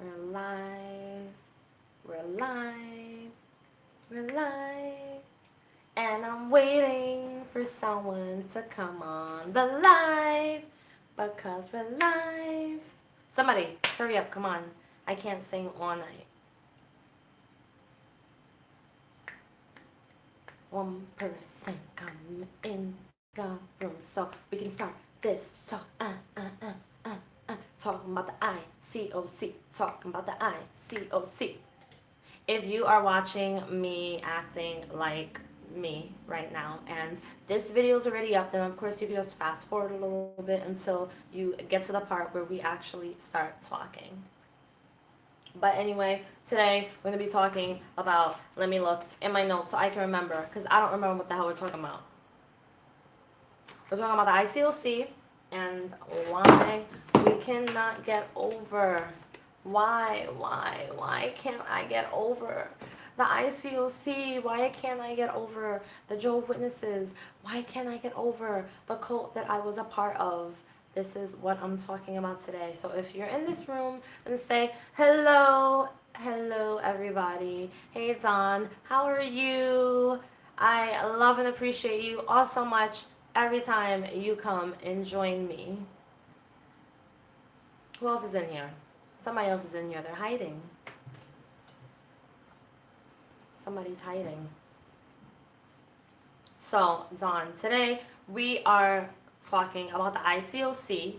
We're live, we're live, we're live. And I'm waiting for someone to come on the live because we're live. Somebody, hurry up, come on. I can't sing all night. One person come in the room so we can start this talk. Talking about the ICOC. Talking about the ICOC. If you are watching me acting like me right now and this video is already up, then of course you can just fast forward a little bit until you get to the part where we actually start talking. But anyway, today we're going to be talking about, let me look in my notes so I can remember, because I don't remember what the hell we're talking about. We're talking about the ICOC and why we cannot get over. Why can't I get over the ICOC? Why can't I get over the Jehovah's Witnesses? Why can't I get over the cult that I was a part of? This is what I'm talking about today. So if you're in this room, then say hello everybody. Hey Don, how are you? I love and appreciate you all so much every time you come and join me. Who else is in here? Somebody else is in here. They're hiding. Somebody's hiding. So, Dawn, today we are talking about the ICOC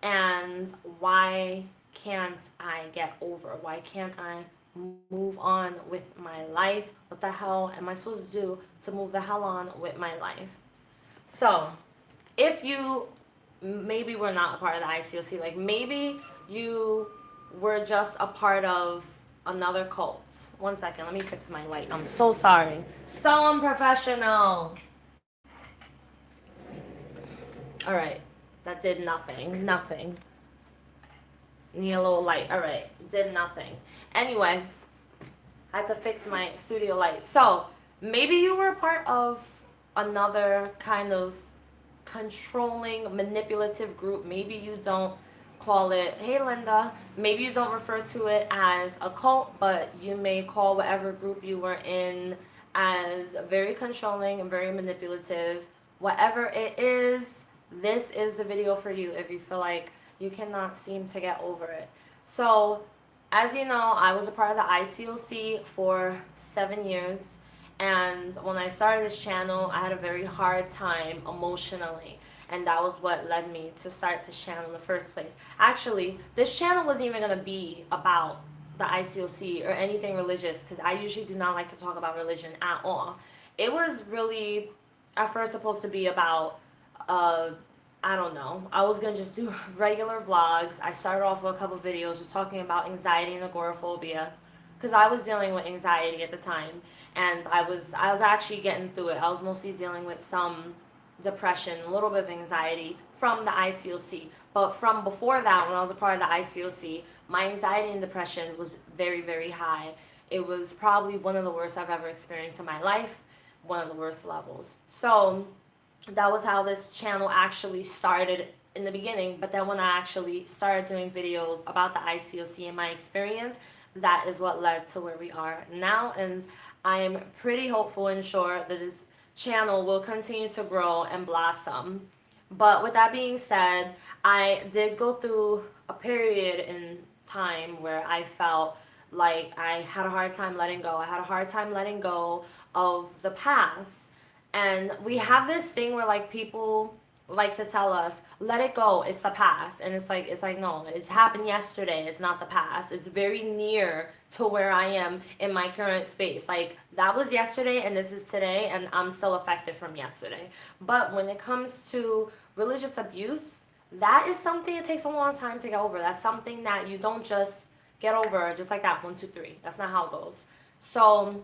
and why can't I get over? Why can't I move on with my life? What the hell am I supposed to do to move the hell on with my life? So, if you maybe were not a part of the ICOC, like maybe you were just a part of another cult. One second, let me fix my light. I'm so sorry. So unprofessional. All right, that did nothing. Need a little light. All right, did nothing. Anyway, I had to fix my studio light. So maybe you were a part of another kind of controlling, manipulative group. Maybe you don't call it, hey Linda, maybe you don't refer to it as a cult, but you may call whatever group you were in as very controlling and very manipulative. Whatever it is, this is the video for you if you feel like you cannot seem to get over it. So, as you know, I was a part of the ICOC for 7 years, and when I started this channel, I had a very hard time emotionally. And that was what led me to start this channel in the first place. Actually, this channel wasn't even going to be about the ICOC or anything religious, because I usually do not like to talk about religion at all. It was really at first supposed to be about, I don't know, I was going to just do regular vlogs. I started off with a couple videos just talking about anxiety and agoraphobia, because I was dealing with anxiety at the time, and I was actually getting through it. I was mostly dealing with some depression, a little bit of anxiety from the ICOC. But from before that, when I was a part of the ICOC, my anxiety and depression was very, very high. It was probably one of the worst I've ever experienced in my life, one of the worst levels. So that was how this channel actually started in the beginning. But then when I actually started doing videos about the ICOC and my experience, that is what led to where we are now. And I am pretty hopeful and sure that this channel will continue to grow and blossom. But with that being said, I did go through a period in time where I felt like I had a hard time letting go. I had a hard time letting go of the past. And we have this thing where like people like to tell us, let it go, it's the past. And it's like no, it's happened yesterday, it's not the past. It's very near to where I am in my current space. Like that was yesterday and this is today, and I'm still affected from yesterday. But when it comes to religious abuse, that is something that takes a long time to get over. That's something that you don't just get over just like that, 1, 2, 3. That's not how it goes. So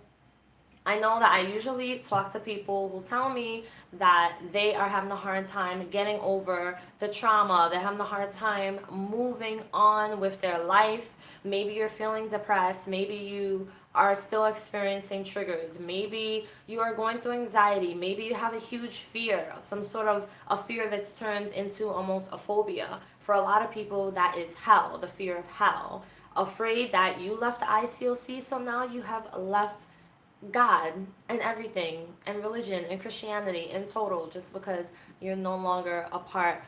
I know that I usually talk to people who tell me that they are having a hard time getting over the trauma. They're having a hard time moving on with their life. Maybe you're feeling depressed. Maybe you are still experiencing triggers. Maybe you are going through anxiety. Maybe you have a huge fear, some sort of a fear that's turned into almost a phobia. For a lot of people, that is hell, the fear of hell. afraid that you left the ICOC, so now you have left God and everything, and religion and Christianity in total, just because you're no longer a part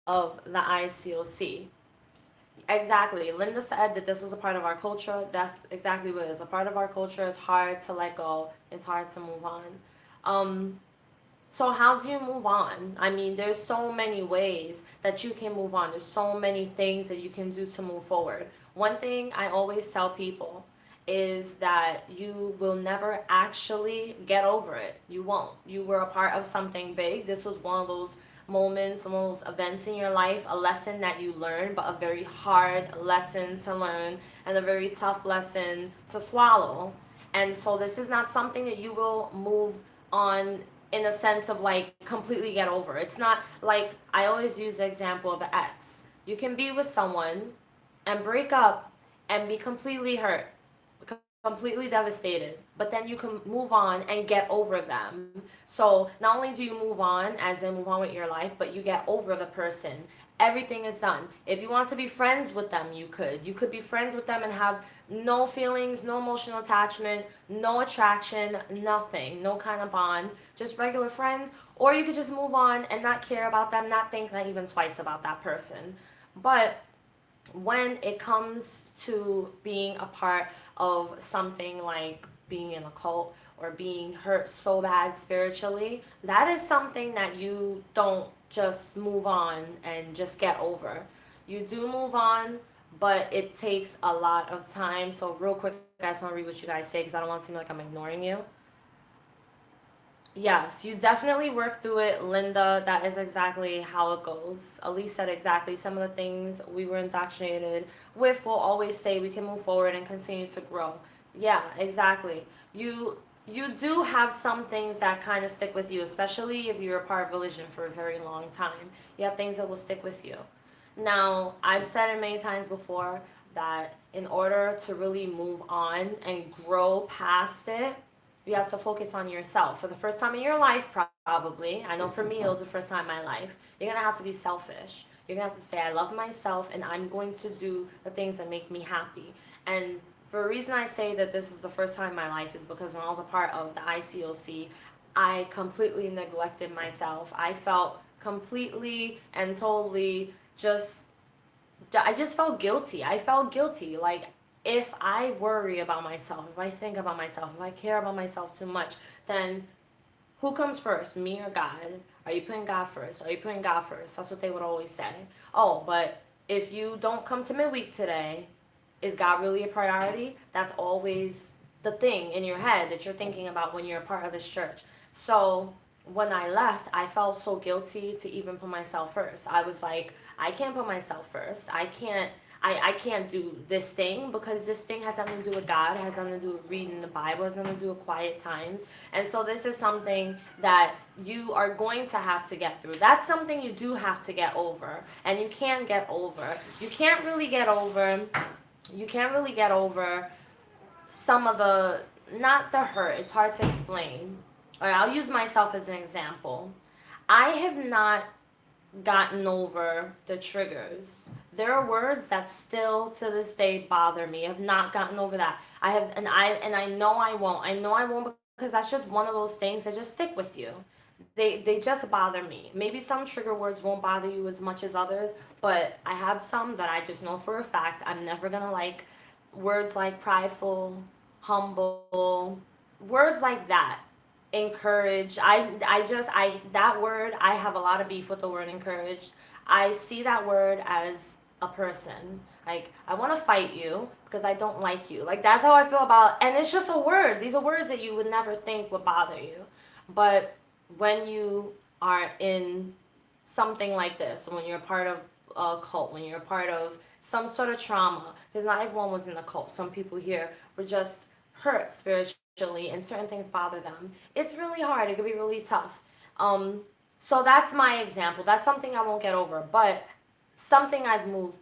of the ICOC. Exactly. Linda said that this was a part of our culture. That's exactly what it is. A part of our culture. It's hard to let go. It's hard to move on. So how do you move on? I mean, there's so many ways that you can move on. There's so many things that you can do to move forward. One thing I always tell people is that you will never actually get over it. You won't. You were a part of something big. This was one of those moments, one of those events in your life, a lesson that you learned, but a very hard lesson to learn and a very tough lesson to swallow. And so this is not something that you will move on in a sense of like completely get over. It's not like, I always use the example of an ex. You can be with someone and break up and be completely hurt, completely devastated, but then you can move on and get over them. So not only do you move on, as in move on with your life, but you get over the person. Everything is done. If you want to be friends with them, you could be friends with them and have no feelings, no emotional attachment, no attraction, nothing, no kind of bond, just regular friends. Or you could just move on and not care about them, not think not even twice about that person. But when it comes to being a part of something like being in a cult or being hurt so bad spiritually, that is something that you don't just move on and just get over. You do move on, but it takes a lot of time. So real quick, I just want to read what you guys say because I don't want to seem like I'm ignoring you. Yes, you definitely work through it, Linda. That is exactly how it goes. Elise said exactly. Some of the things we were indoctrinated with will always say we can move forward and continue to grow. Yeah, exactly. You do have some things that kind of stick with you, especially if you're a part of religion for a very long time. You have things that will stick with you. Now, I've said it many times before that in order to really move on and grow past it, you have to focus on yourself. For the first time in your life, probably, I know for me it was the first time in my life, you're going to have to be selfish. You're going to have to say, I love myself and I'm going to do the things that make me happy. And for a reason I say that this is the first time in my life is because when I was a part of the ICOC, I completely neglected myself. I felt completely and totally I just felt guilty. I felt guilty. Like, if I worry about myself, if I think about myself, if I care about myself too much, then who comes first, me or God? Are you putting God first? Are you putting God first? That's what they would always say. Oh, but if you don't come to midweek today, is God really a priority? That's always the thing in your head that you're thinking about when you're a part of this church. So when I left, I felt so guilty to even put myself first. I was like, I can't put myself first. I can't do this thing because this thing has nothing to do with God, it has nothing to do with reading the Bible, it has nothing to do with quiet times. And so this is something that you are going to have to get through. That's something you do have to get over. And you can get over. You can't really get over some of the, not the hurt, it's hard to explain. All right, I'll use myself as an example. I have not gotten over the triggers. There are words that still to this day bother me. I've not gotten over that. I know I won't. I know I won't because that's just one of those things that just stick with you. They just bother me. Maybe some trigger words won't bother you as much as others, but I have some that I just know for a fact I'm never gonna like. Words like prideful, humble, words like that. Encourage. I that word, I have a lot of beef with the word encouraged. I see that word as a person. Like, I want to fight you because I don't like you. Like, that's how I feel about, and it's just a word. These are words that you would never think would bother you. But when you are in something like this, when you're a part of a cult, when you're a part of some sort of trauma, because not everyone was in a cult. Some people here were just hurt spiritually and certain things bother them. It's really hard. It could be really tough. So that's my example. That's something I won't get over. But something I've moved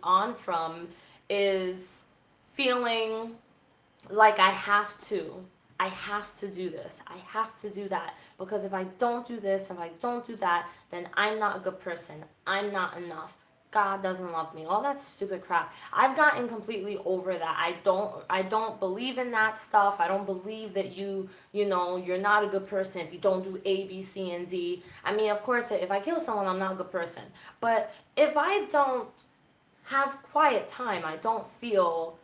on from is feeling like I have to do this, I have to do that, because if I don't do this, if I don't do that, then I'm not a good person, I'm not enough. God doesn't love me. All that stupid crap. I've gotten completely over that. I don't believe in that stuff. I don't believe that you're not a good person if you don't do A, B, C, and D. I mean, of course, if I kill someone, I'm not a good person. But if I don't have quiet time, I don't feel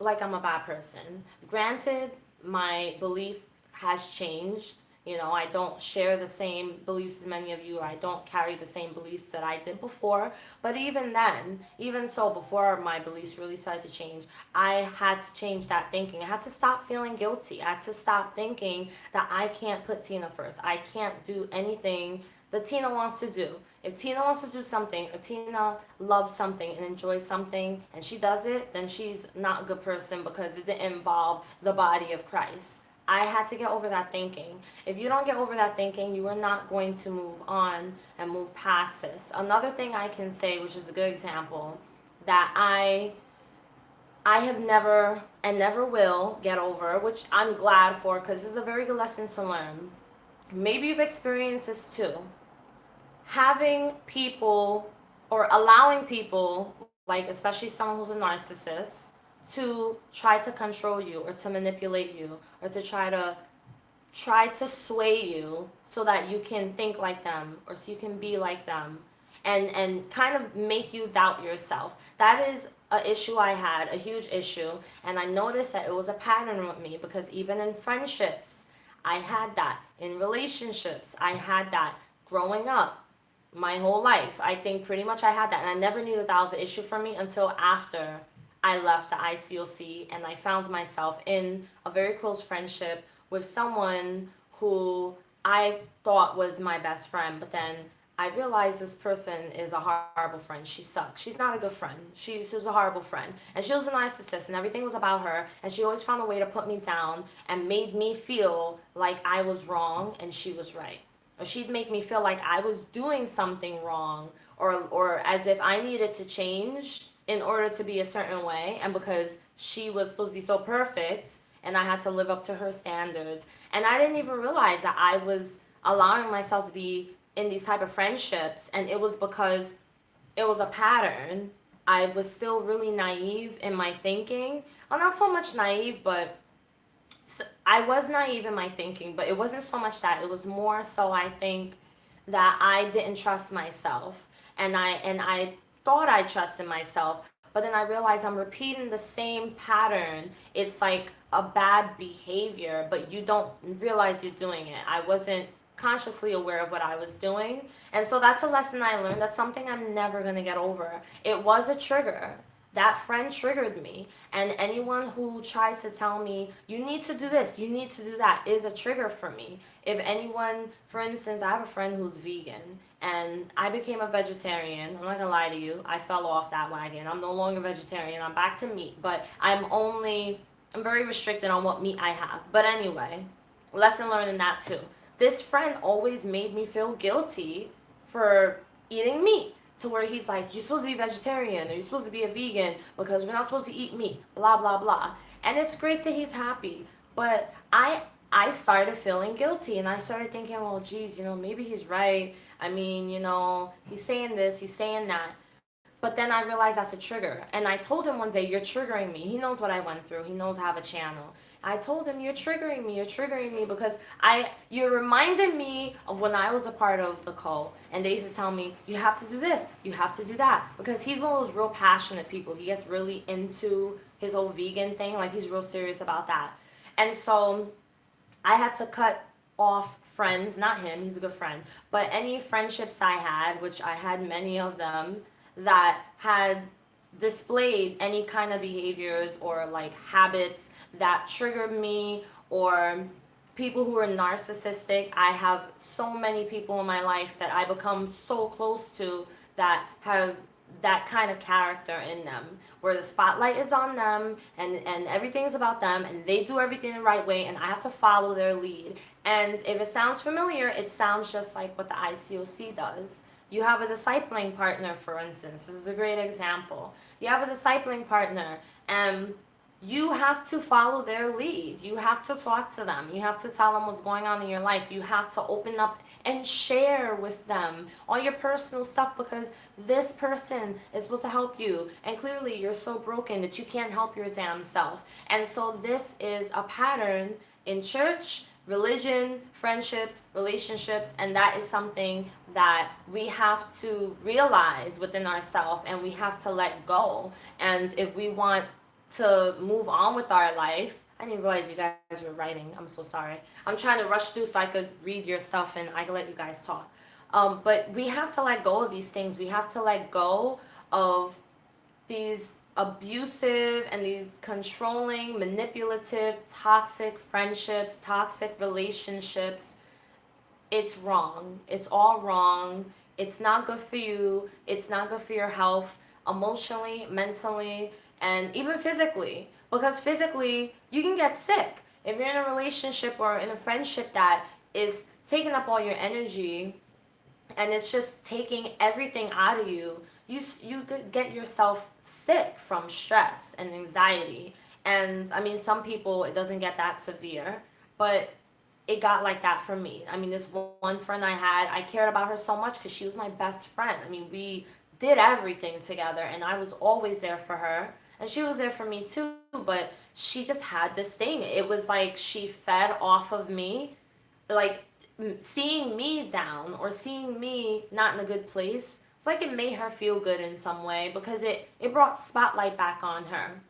like I'm a bad person. Granted, my belief has changed. I don't share the same beliefs as many of you. I don't carry the same beliefs that I did before. But even then, even so, before my beliefs really started to change, I had to change that thinking. I had to stop feeling guilty. I had to stop thinking that I can't put Tina first. I can't do anything that Tina wants to do. If Tina wants to do something, or Tina loves something and enjoys something, and she does it, then she's not a good person because it didn't involve the body of Christ. I had to get over that thinking. If you don't get over that thinking, you are not going to move on and move past this. Another thing I can say, which is a good example, that I have never and never will get over, which I'm glad for because this is a very good lesson to learn. Maybe you've experienced this too. Having people or allowing people, like especially someone who's a narcissist, to try to control you or to manipulate you or to try to sway you so that you can think like them or so you can be like them, and kind of make you doubt yourself. That is an issue I had, a huge issue, and I noticed that it was a pattern with me because even in friendships I had that, in relationships I had that, growing up my whole life. I think pretty much I had that, and I never knew that that was an issue for me until after I left the ICOC and I found myself in a very close friendship with someone who I thought was my best friend, but then I realized this person is a horrible friend. She sucks. She's not a good friend. She was a horrible friend. And she was a narcissist and everything was about her, and she always found a way to put me down and made me feel like I was wrong and she was right. Or she'd make me feel like I was doing something wrong, or as if I needed to change in order to be a certain way, and because she was supposed to be so perfect and I had to live up to her standards. And I didn't even realize that I was allowing myself to be in these type of friendships, and it was because it was a pattern. I was still really naive in my thinking. Well, not so much naive, but I was naive in my thinking, but it wasn't so much that. It was more so, I think, that I didn't trust myself, and I thought I trusted myself, but then I realized I'm repeating the same pattern. It's like a bad behavior, but you don't realize you're doing it. I wasn't consciously aware of what I was doing, and so that's a lesson I learned. That's something I'm never gonna get over. It was a trigger. That friend triggered me, and anyone who tries to tell me you need to do this, you need to do that, is a trigger for me. If anyone, for instance, I have a friend who's vegan and I became a vegetarian. I'm not gonna lie to you, I fell off that wagon. I'm no longer vegetarian, I'm back to meat, but I'm very restricted on what meat I have. But anyway, lesson learned in that too. This friend always made me feel guilty for eating meat, to where he's like, you're supposed to be vegetarian or you're supposed to be a vegan because we're not supposed to eat meat, blah blah blah. And it's great that he's happy, but I started feeling guilty, and I started thinking, well, geez, maybe he's right. I mean, he's saying this, he's saying that. But then I realized that's a trigger. And I told him one day, you're triggering me. He knows what I went through. He knows I have a channel. I told him, you're triggering me because you're reminding me of when I was a part of the cult. And they used to tell me, you have to do this, you have to do that. Because he's one of those real passionate people. He gets really into his whole vegan thing. Like, he's real serious about that. And so I had to cut off friends, not him, he's a good friend, but any friendships I had, which I had many of them, that had displayed any kind of behaviors or like habits that triggered me, or people who are narcissistic. I have so many people in my life that I become so close to that have that kind of character in them, where the spotlight is on them and everything's about them and they do everything the right way and I have to follow their lead. And if it sounds familiar, it sounds just like what the ICOC does. You have a discipling partner, for instance. This is a great example. You have a discipling partner, and you have to follow their lead. You have to talk to them. You have to tell them what's going on in your life. You have to open up and share with them all your personal stuff, because this person is supposed to help you. And clearly you're so broken that you can't help your damn self. And so this is a pattern in church, religion, friendships, relationships, and that is something that we have to realize within ourselves, and we have to let go. And if we want to move on with our life, I didn't realize you guys were writing. I'm so sorry. I'm trying to rush through so I could read your stuff and I can let you guys talk. But we have to let go of these things. We have to let go of these abusive and these controlling, manipulative, toxic friendships, toxic relationships. It's wrong. It's all wrong. It's not good for you. It's not good for your health, emotionally, mentally, and even physically. Because physically, you can get sick. If you're in a relationship or in a friendship that is taking up all your energy and it's just taking everything out of you, you could get yourself sick from stress and anxiety. And I mean, some people, it doesn't get that severe, but it got like that for me. I mean, this one friend I had, I cared about her so much because she was my best friend. I mean, we did everything together and I was always there for her. And she was there for me too, but she just had this thing. It was like she fed off of me, like seeing me down or seeing me not in a good place. It's like it made her feel good in some way, because it brought spotlight back on her.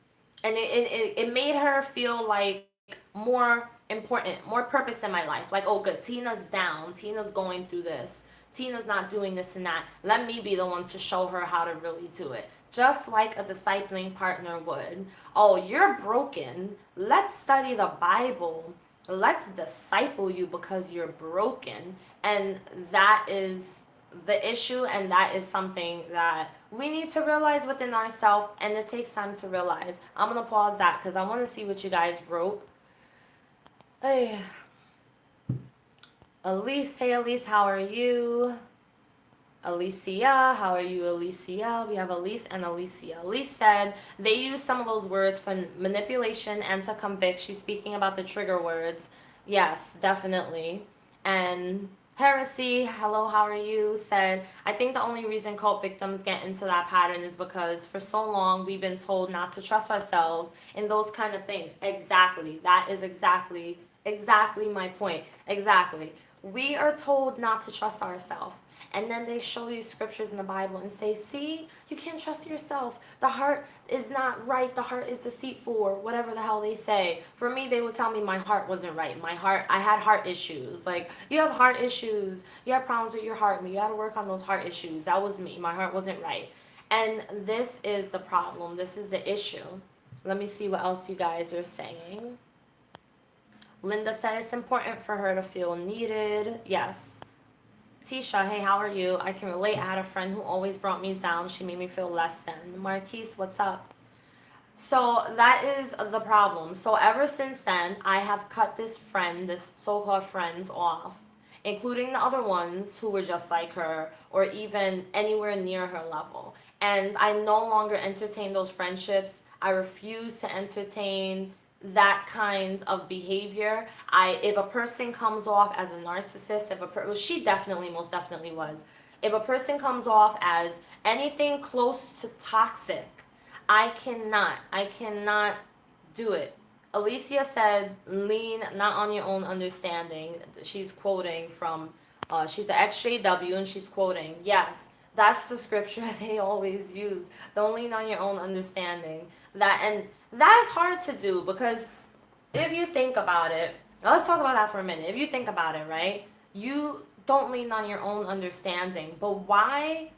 And it made her feel like more important, more purpose in my life. Like, oh, good, Tina's down. Tina's going through this. Tina's not doing this and that. Let me be the one to show her how to really do it. Just like a discipling partner would. Oh, you're broken. Let's study the Bible. Let's disciple you because you're broken. And that is the issue, and that is something that we need to realize within ourselves, and it takes time to realize. I'm going to pause that because I want to see what you guys wrote. Hey. Elise, hey Elise, how are you? Alicia, how are you, Alicia? We have Elise and Alicia. Elise said they use some of those words for manipulation and to convict. She's speaking about the trigger words. Yes, definitely. And Heresy, hello, how are you? Said, I think the only reason cult victims get into that pattern is because for so long we've been told not to trust ourselves in those kind of things. Exactly. That is exactly my point. Exactly. We are told not to trust ourselves. And then they show you scriptures in the Bible and say, see, you can't trust yourself. The heart is not right. The heart is deceitful, or whatever the hell they say. For me, they would tell me my heart wasn't right. I had heart issues. Like, you have heart issues. You have problems with your heart. You got to work on those heart issues. That was me. My heart wasn't right. And this is the problem. This is the issue. Let me see what else you guys are saying. Linda said it's important for her to feel needed. Yes. Tisha, hey, how are you? I can relate. I had a friend who always brought me down. She made me feel less than. Marquise, what's up? So that is the problem. So ever since then, I have cut this friend, this so-called friends off, including the other ones who were just like her or even anywhere near her level. And I no longer entertain those friendships. I refuse to entertain that kind of behavior. If a person comes off as a narcissist, well, she definitely, most definitely was. If a person comes off as anything close to toxic, I cannot do it. Alicia said, lean not on your own understanding. She's quoting from, she's an XJW and she's quoting, yes, that's the scripture they always use. Don't lean on your own understanding. And that's hard to do, because if you think about it, let's talk about that for a minute. If you think about it, right? You don't lean on your own understanding, but why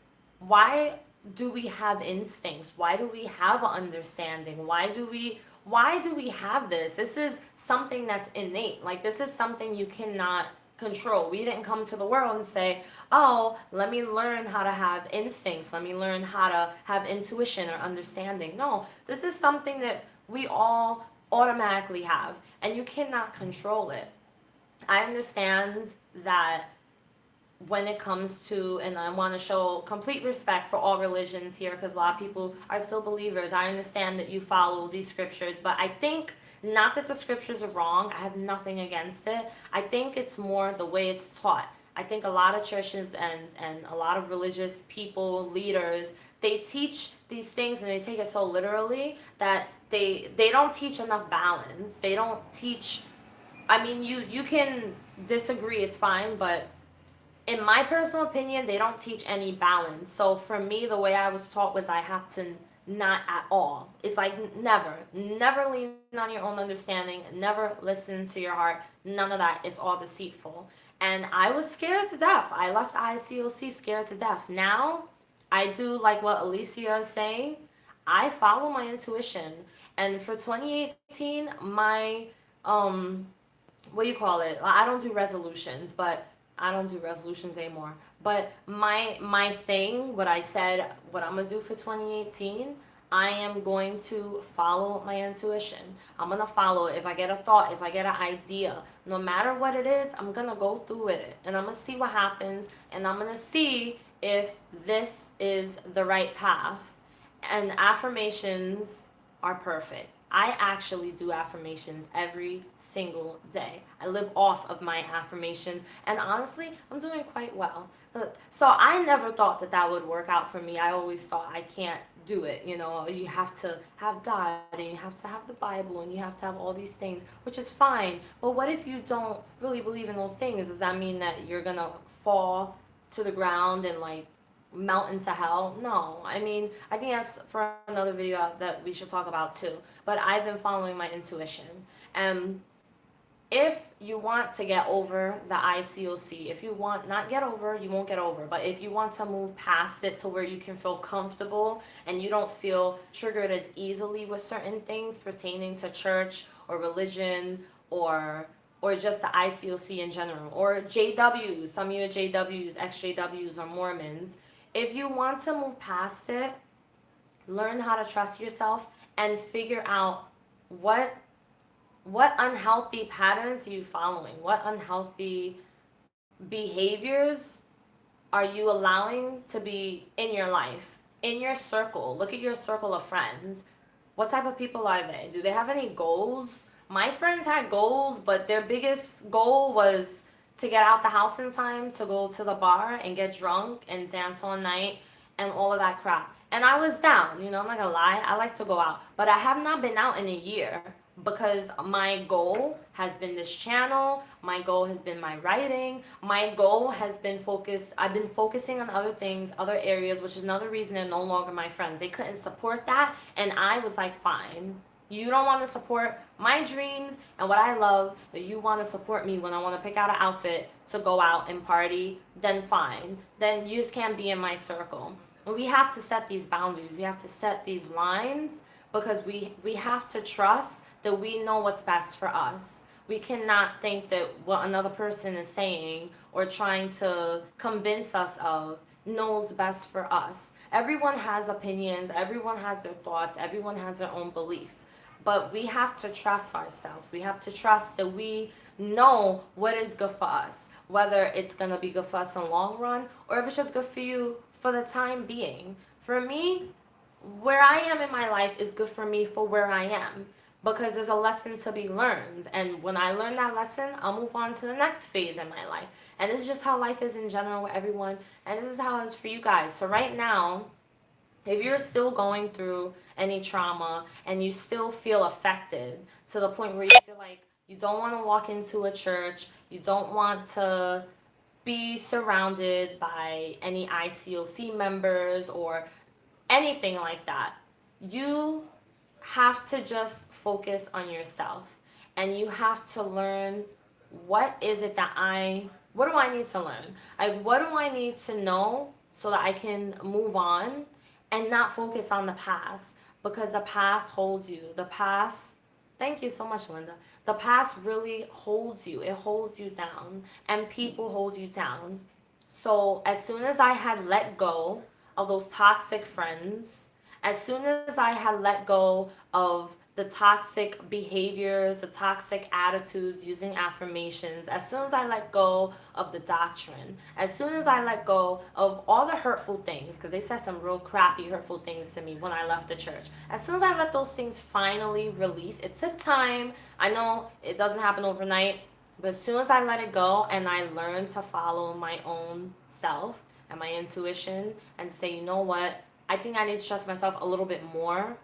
do we have instincts? Why do we have an understanding? Why do we have this? This is something that's innate. Like, this is something you cannot control. We didn't come to the world and say, oh, let me learn how to have instincts. Let me learn how to have intuition or understanding. No, this is something that we all automatically have, and you cannot control it. I understand that when it comes to, and I want to show complete respect for all religions here, because a lot of people are still believers. I understand that you follow these scriptures, but I think not that the scriptures are wrong. I have nothing against it. I think it's more the way it's taught. I think a lot of churches and a lot of religious people, leaders, they teach these things and they take it so literally that they don't teach enough balance. They don't teach, I mean, you can disagree, it's fine, but in my personal opinion, they don't teach any balance. So for me, the way I was taught was I have to not at all. It's like never lean on your own understanding, never listen to your heart, none of that. It's all deceitful. And I was scared to death. I left ICOC scared to death. Now, I do like what Alicia is saying. I follow my intuition. And for 2018, my what do you call it? I don't do resolutions, but I don't do resolutions anymore. But my thing, what I said, what I'm gonna do for 2018, I am going to follow my intuition. I'm gonna follow it. If I get a thought, if I get an idea, no matter what it is, I'm gonna go through with it, and I'm gonna see what happens, and I'm gonna see if this is the right path. And affirmations are perfect. I actually do affirmations every single day. I live off of my affirmations, and honestly, I'm doing quite well. So I never thought that that would work out for me. I always thought I can't do it. You know, you have to have God, and you have to have the Bible, and you have to have all these things, which is fine. But what if you don't really believe in those things? Does that mean that you're gonna fall to the ground and like melt into hell? No. I mean, I think that's for another video that we should talk about too. But I've been following my intuition. And if you want to get over the ICOC, if you want, not get over, you won't get over, but if you want to move past it to where you can feel comfortable and you don't feel triggered as easily with certain things pertaining to church or religion or just the ICOC in general, or JWs, some of you are JWs, ex-JWs, or Mormons. If you want to move past it, learn how to trust yourself and figure out what unhealthy patterns are you following? What unhealthy behaviors are you allowing to be in your life, in your circle? Look at your circle of friends. What type of people are they? Do they have any goals? My friends had goals, but their biggest goal was to get out the house in time to go to the bar and get drunk and dance all night and all of that crap. And I was down, you know, I'm not gonna lie, I like to go out. But I have not been out in a year because my goal has been this channel, my goal has been my writing, my goal has been I've been focusing on other things, other areas, which is another reason they're no longer my friends. They couldn't support that, and I was like, fine. You don't want to support my dreams and what I love, but you want to support me when I want to pick out an outfit to go out and party, then fine. Then you just can't be in my circle. We have to set these boundaries. We have to set these lines because we have to trust that we know what's best for us. We cannot think that what another person is saying or trying to convince us of knows best for us. Everyone has opinions, everyone has their thoughts, everyone has their own belief. But we have to trust ourselves. We have to trust that we know what is good for us, whether it's going to be good for us in the long run or if it's just good for you for the time being. For me, where I am in my life is good for me for where I am because there's a lesson to be learned. And when I learn that lesson, I'll move on to the next phase in my life. And this is just how life is in general with everyone. And this is how it is for you guys. So right now, if you're still going through any trauma and you still feel affected to the point where you feel like you don't want to walk into a church, you don't want to be surrounded by any ICOC members or anything like that, you have to just focus on yourself and you have to learn what do I need to learn? Like, what do I need to know so that I can move on and not focus on the past? Because the past holds you. Thank you so much, Linda. The past really holds you. It holds you down. And people hold you down. So as soon as I had let go of those toxic friends, as soon as I had let go of the toxic behaviors, the toxic attitudes using affirmations, as soon as I let go of the doctrine, as soon as I let go of all the hurtful things, because they said some real crappy, hurtful things to me when I left the church, as soon as I let those things finally release, it took time. I know it doesn't happen overnight, but as soon as I let it go and I learned to follow my own self and my intuition and say, you know what, I think I need to trust myself a little bit more,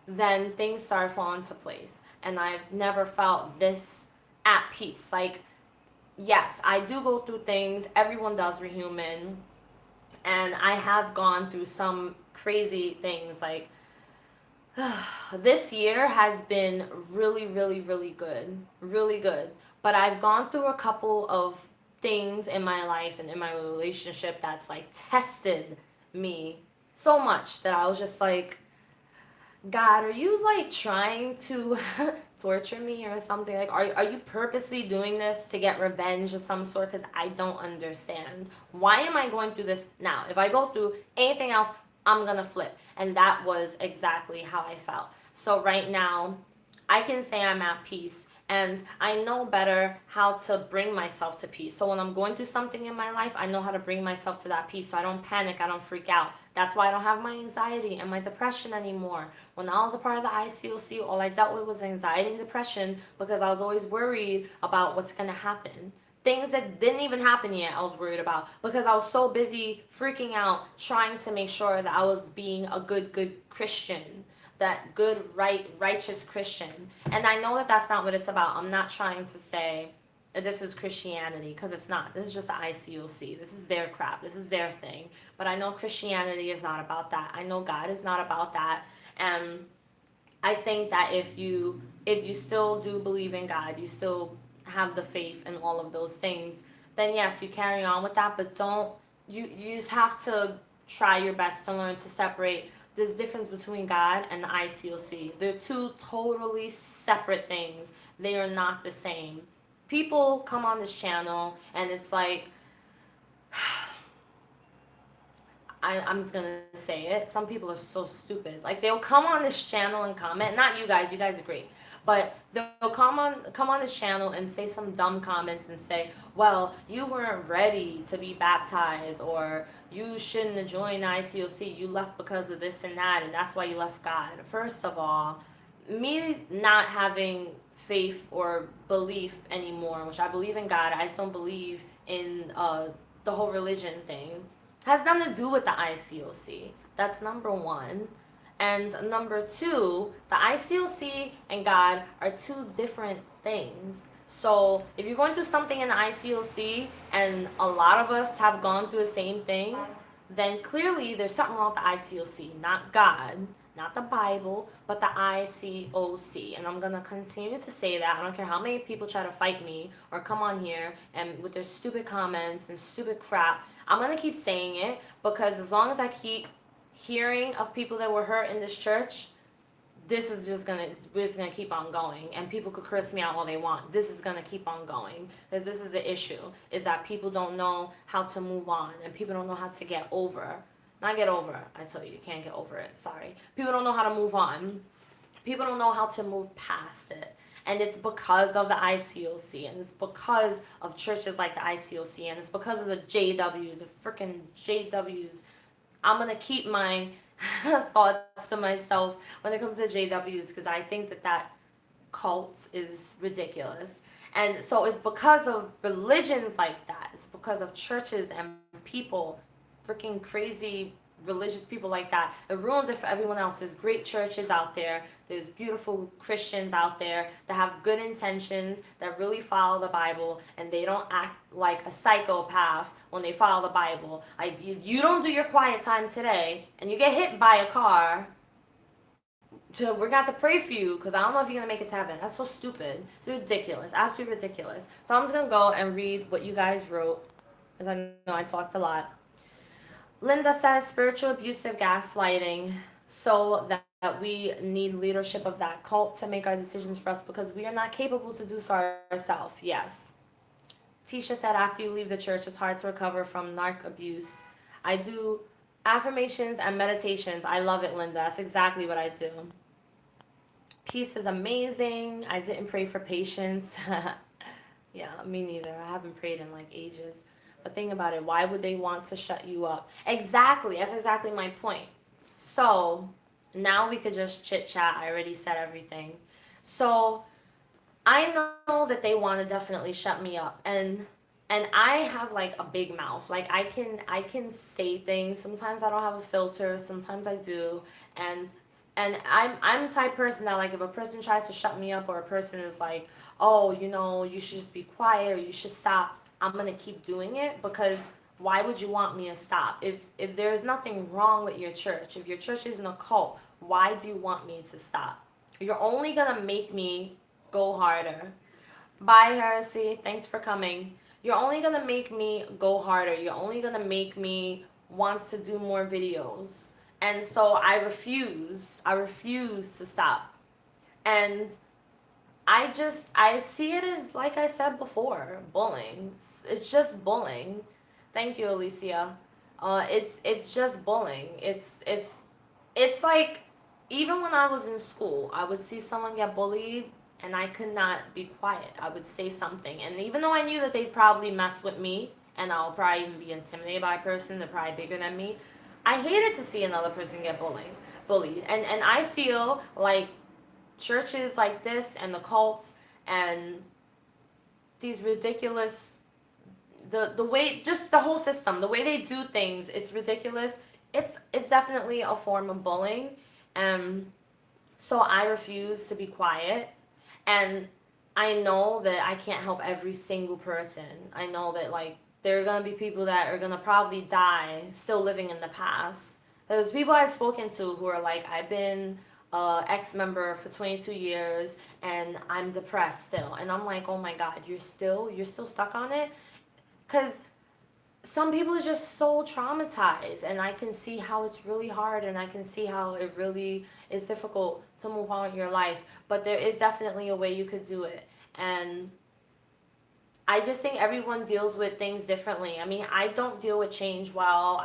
then things start falling into place. And I've never felt this at peace. Like, yes, I do go through things. Everyone does. We're human. And I have gone through some crazy things. Like, this year has been really, really, really good. Really good. But I've gone through a couple of things in my life and in my relationship that's like tested me so much that I was just like, God, are you like trying to torture me or something? Like, are you purposely doing this to get revenge of some sort? Because I don't understand. Why am I going through this now? If I go through anything else, I'm going to flip. And that was exactly how I felt. So right now, I can say I'm at peace. And I know better how to bring myself to peace. So when I'm going through something in my life, I know how to bring myself to that peace. So I don't panic, I don't freak out. That's why I don't have my anxiety and my depression anymore. When I was a part of the ICOC, all I dealt with was anxiety and depression because I was always worried about what's going to happen. Things that didn't even happen yet, I was worried about because I was so busy freaking out, trying to make sure that I was being a good Christian, that good, righteous Christian. And I know that that's not what it's about. I'm not trying to say this is Christianity, because it's not. This is just the ICOC. This is their crap. This is their thing. But I know Christianity is not about that. I know God is not about that. And I think that if you still do believe in God, you still have the faith and all of those things, then yes, you carry on with that. But you just have to try your best to learn to separate this difference between God and the ICOC. They're two totally separate things. They are not the same. People come on this channel and it's like, I'm just gonna say it. Some people are so stupid. Like, they'll come on this channel and comment. Not you guys. You guys are great. But they'll come on this channel and say some dumb comments and say, well, you weren't ready to be baptized, or you shouldn't have joined ICOC. You left because of this and that, and that's why you left God. First of all, me not having faith or belief anymore, which I believe in God, I just don't believe in the whole religion thing, has nothing to do with the ICOC. That's number one. And number two, the ICOC and God are two different things. So if you're going through something in the ICOC, and a lot of us have gone through the same thing, then clearly there's something wrong with the ICOC, not God, not the Bible, but the ICOC. And I'm going to continue to say that. I don't care how many people try to fight me or come on here and with their stupid comments and stupid crap. I'm going to keep saying it, because as long as I keep hearing of people that were hurt in this church, this is just gonna, we're just gonna keep on going. And people could curse me out all they want. This is gonna keep on going, because this is the issue, is that people don't know how to move on, and people don't know how to get over. Not get over, I tell you, you can't get over it, sorry. People don't know how to move on. People don't know how to move past it. And it's because of the ICOC, and it's because of churches like the ICOC, and it's because of the JWs, the freaking JWs. I'm going to keep my thoughts to myself when it comes to JWs, because I think that cult is ridiculous. And so it's because of religions like that. It's because of churches and people, freaking crazy religious people like that. It ruins it for everyone else. There's great churches out there. There's beautiful Christians out there that have good intentions, that really follow the Bible, and they don't act like a psychopath when they follow the Bible. If you don't do your quiet time today and you get hit by a car, we're going to have to pray for you, because I don't know if you're going to make it to heaven. That's so stupid. It's ridiculous. Absolutely ridiculous. So I'm just going to go and read what you guys wrote, because I know I talked a lot. Linda says spiritual abusive gaslighting, so that we need leadership of that cult to make our decisions for us, because we are not capable to do so ourselves. Yes. Tisha said after you leave the church, it's hard to recover from narc abuse. I do affirmations and meditations. I love it, Linda. That's exactly what I do. Peace is amazing. I didn't pray for patience. Yeah, me neither. I haven't prayed in like ages. But think about it. Why would they want to shut you up? Exactly. That's exactly my point. So now we could just chit chat. I already said everything. So I know that they want to definitely shut me up, and I have like a big mouth. Like I can say things. Sometimes I don't have a filter. Sometimes I do, and I'm the type of person that, like, if a person tries to shut me up, or a person is like, oh, you should just be quiet, or you should stop, I'm gonna keep doing it, because why would you want me to stop? If there is nothing wrong with your church, if your church isn't a cult, why do you want me to stop? You're only gonna make me go harder. Bye, Heresy. Thanks for coming. You're only gonna make me go harder. You're only gonna make me want to do more videos. And so I refuse. I refuse to stop. And I see it as, like I said before, bullying. It's just bullying. Thank you, Alicia. It's just bullying. It's like, even when I was in school, I would see someone get bullied and I could not be quiet. I would say something. And even though I knew that they'd probably mess with me and I'll probably even be intimidated by a person, they're probably bigger than me, I hated to see another person get bullied. And I feel like churches like this and the cults and these ridiculous, the way, just the whole system, the way they do things, it's ridiculous. It's definitely a form of bullying. And so I refuse to be quiet. And I know that I can't help every single person. I know that, like, there are gonna be people that are gonna probably die still living in the past. There's people I've spoken to who are like, I've been ex-member for 22 years and I'm depressed still. And I'm like, oh my God, you're still stuck on it? Because some people are just so traumatized, and I can see how it's really hard, and I can see how it really is difficult to move on with your life. But there is definitely a way you could do it. And I just think everyone deals with things differently. I mean, I don't deal with change well.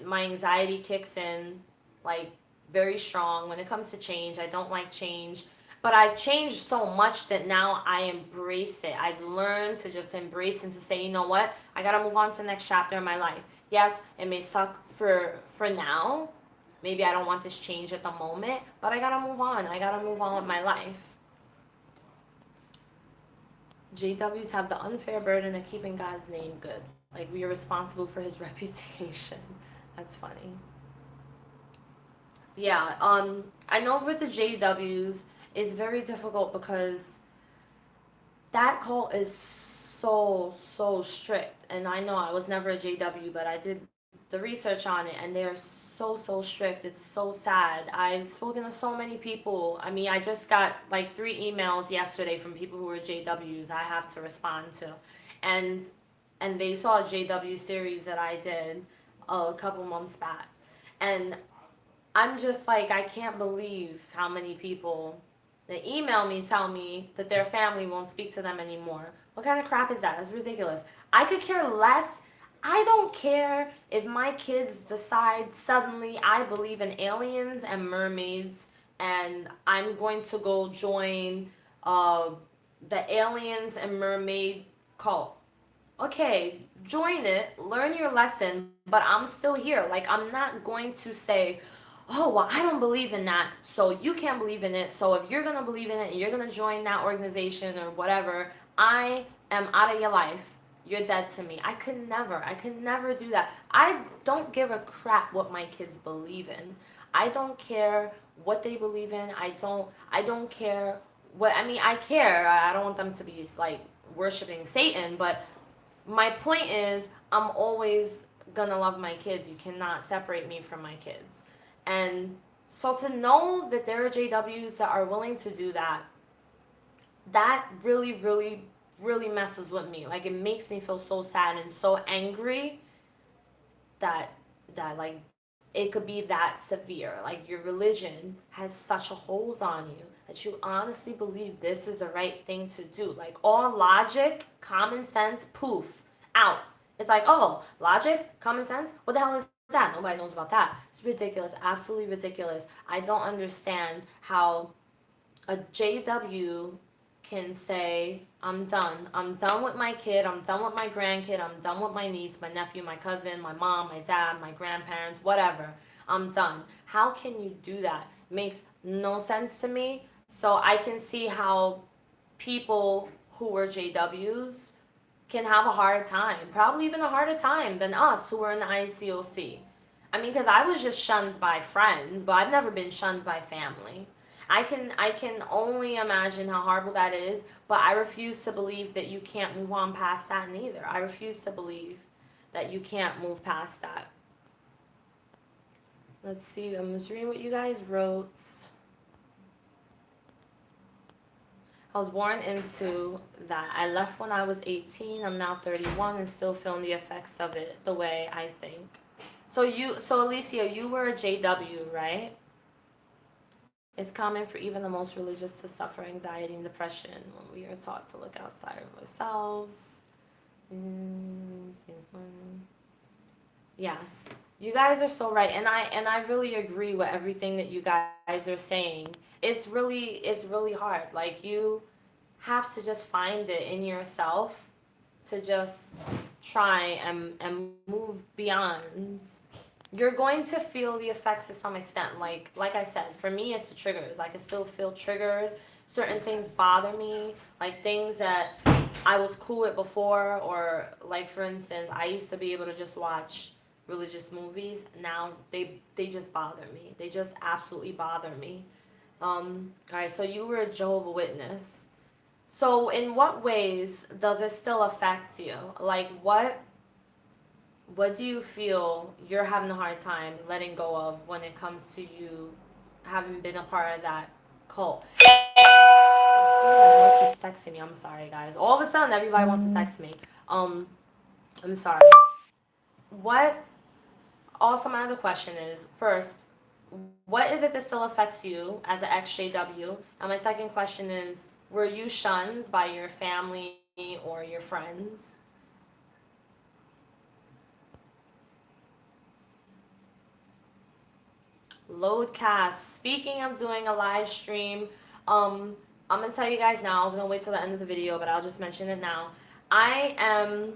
My anxiety kicks in, like, very strong when it comes to change. I don't like change. But I've changed so much that now I embrace it. I've learned to just embrace and to say, you know what? I gotta move on to the next chapter in my life. Yes, it may suck for now. Maybe I don't want this change at the moment, but I gotta move on. I gotta move on with my life. JWs have the unfair burden of keeping God's name good. Like, we are responsible for his reputation. That's funny. Yeah, I know with the JWs, it's very difficult because that cult is so strict. And I know I was never a JW, but I did the research on it, and they're so strict. It's so sad. I've spoken to so many people. I mean, I just got like 3 emails yesterday from people who were JWs I have to respond to, and they saw a JW series that I did a couple months back, and I'm just like, I can't believe how many people that email me tell me that their family won't speak to them anymore. What kind of crap is that? That's ridiculous. I could care less. I don't care if my kids decide suddenly I believe in aliens and mermaids, and I'm going to go join the aliens and mermaid cult. Okay, join it, learn your lesson, but I'm still here. Like, I'm not going to say, oh, well, I don't believe in that, so you can't believe in it. So if you're going to believe in it and you're going to join that organization or whatever, I am out of your life. You're dead to me. I could never do that. I don't give a crap what my kids believe in. I don't care what they believe in. I don't care what, I mean, I care. I don't want them to be like worshiping Satan, but my point is, I'm always gonna love my kids. You cannot separate me from my kids. And so to know that there are JWs that are willing to do that, that really messes with me. Like, it makes me feel so sad and so angry that like, it could be that severe. Like, your religion has such a hold on you that you honestly believe this is the right thing to do. Like, all logic, common sense, poof, out. It's like, oh, logic, common sense, what the hell is that? Nobody knows about that. It's ridiculous, absolutely ridiculous. I don't understand how a JW can say, I'm done. I'm done with my kid. I'm done with my grandkid. I'm done with my niece, my nephew, my cousin, my mom, my dad, my grandparents, whatever. I'm done. How can you do that? Makes no sense to me. So I can see how people who were JWs can have a hard time, probably even a harder time than us who were in the ICOC. I mean, because I was just shunned by friends, but I've never been shunned by family. I can only imagine how horrible that is, but I refuse to believe that you can't move on past that neither. I refuse to believe that you can't move past that. Let's see, I'm just reading what you guys wrote. I was born into that. I left when I was 18. I'm now 31 and still feeling the effects of it the way I think. So Alicia, you were a JW, right? It's common for even the most religious to suffer anxiety and depression when we are taught to look outside of ourselves. Yes, you guys are so right, and I really agree with everything that you guys are saying. It's really hard. Like, you have to just find it in yourself to just try and move beyond. You're going to feel the effects to some extent. Like I said, for me, it's the triggers. I can still feel triggered. Certain things bother me, like things that I was cool with before, or like, for instance, I used to be able to just watch religious movies. Now they just bother me. They just absolutely bother me. All right, so you were a Jehovah's Witness. So in what ways does it still affect you? Like, what do you feel you're having a hard time letting go of when it comes to you having been a part of that cult? Oh, keeps texting me. I'm sorry, guys. All of a sudden, everybody wants to text me. I'm sorry. What? Also, my other question is, first, what is it that still affects you as an ex-JW? And my second question is, were you shunned by your family or your friends? Loadcast. Speaking of doing a live stream, I'm gonna tell you guys now. I was gonna wait till the end of the video, but I'll just mention it now. I am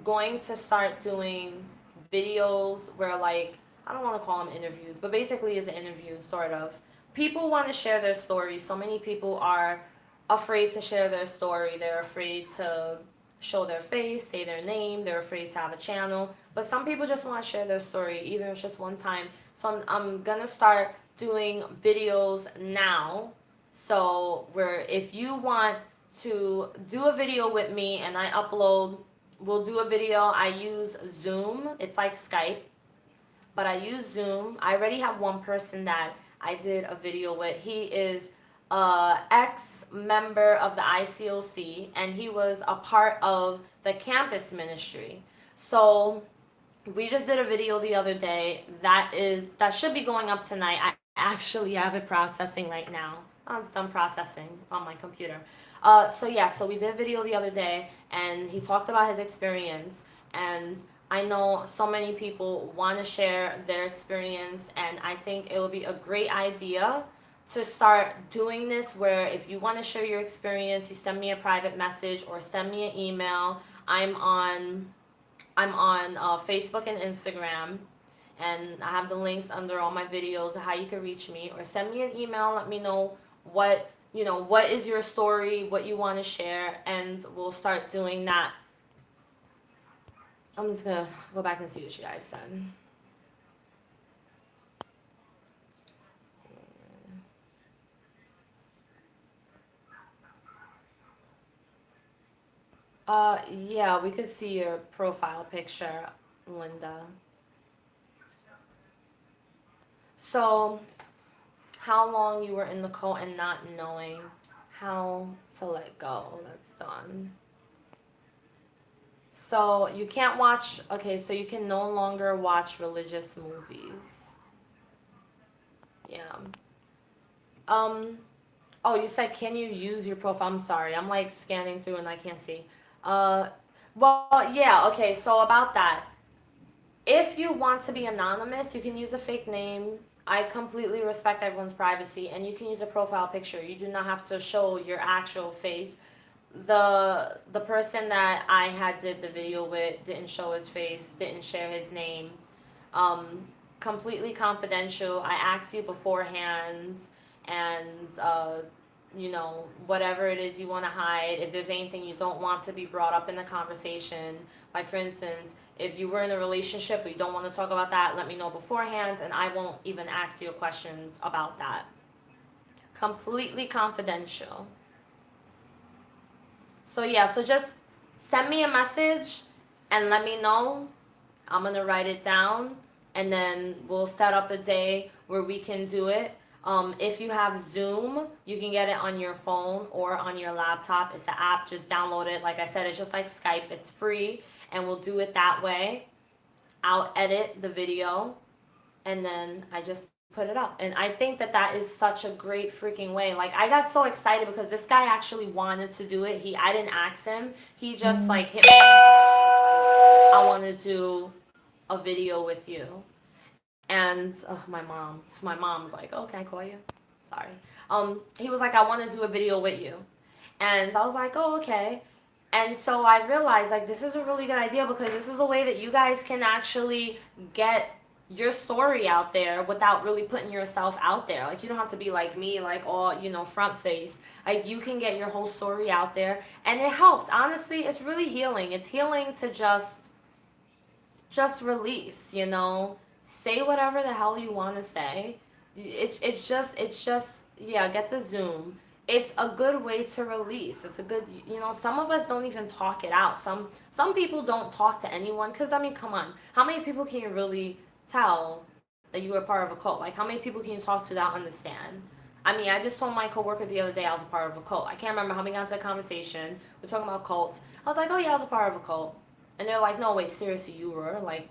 going to start doing videos where, like, I don't want to call them interviews, but basically it's an interview, sort of. People want to share their stories. So many people are afraid to share their story. They're afraid to show their face, say their name. They're afraid to have a channel. But some people just want to share their story, even if it's just one time. So I'm going to start doing videos now. So where if you want to do a video with me and I upload, we'll do a video. I use Zoom. It's like Skype, but I use Zoom. I already have one person that I did a video with. He is a ex-member of the ICOC, and he was a part of the campus ministry. So we just did a video the other day that should be going up tonight. I actually have it processing right now. It's done processing on my computer. So we did a video the other day, and he talked about his experience, and I know so many people want to share their experience, and I think it will be a great idea to start doing this, where if you want to share your experience, you send me a private message or send me an email. I'm on Facebook and Instagram, and I have the links under all my videos of how you can reach me, or send me an email. Let me know what is your story, what you want to share, and we'll start doing that. I'm just gonna go back and see what you guys said. Yeah, we could see your profile picture, Linda. So, how long you were in the cult and not knowing how to let go. That's done. So, you can't watch, okay, so you can no longer watch religious movies. Yeah. Oh, you said, can you use your profile? I'm sorry. I'm like scanning through and I can't see. Well, yeah, okay, so about that. If you want to be anonymous, you can use a fake name. I completely respect everyone's privacy, and you can use a profile picture. You do not have to show your actual face. The person that I had did the video with didn't show his face, didn't share his name. Um, Completely confidential. I asked you beforehand, and whatever it is you want to hide. If there's anything you don't want to be brought up in the conversation, like for instance, if you were in a relationship but you don't want to talk about that, let me know beforehand, and I won't even ask you questions about that. Completely confidential. So yeah, so just send me a message and let me know. I'm gonna write it down, and then we'll set up a day where we can do it. If you have Zoom, you can get it on your phone or on your laptop. It's an app, just download it. Like I said, it's just like Skype, it's free, and we'll do it that way. I'll edit the video, and then I just put it up. And I think that that is such a great freaking way. Like, I got so excited because this guy actually wanted to do it. I didn't ask him. He just like hit me. I want to do a video with you. And my mom's like, oh, can I call you? Sorry. He was like, I want to do a video with you. And I was like, oh, okay. And so I realized, like, this is a really good idea because this is a way that you guys can actually get your story out there without really putting yourself out there. Like, you don't have to be like me, like all, front face. Like, you can get your whole story out there, and it helps. Honestly, it's really healing. It's healing to just release, say whatever the hell you want to say. It's just yeah, get the Zoom. It's a good way to release. It's a good, some of us don't even talk it out. Some people don't talk to anyone because, I mean, come on, how many people can you really tell that you were part of a cult? Like, how many people can you talk to that understand? I mean, I just told my coworker the other day I was a part of a cult. I can't remember how we got into a conversation. We're talking about cults. I was like, oh yeah, I was a part of a cult. And they're like, no, wait, seriously, you were? Like,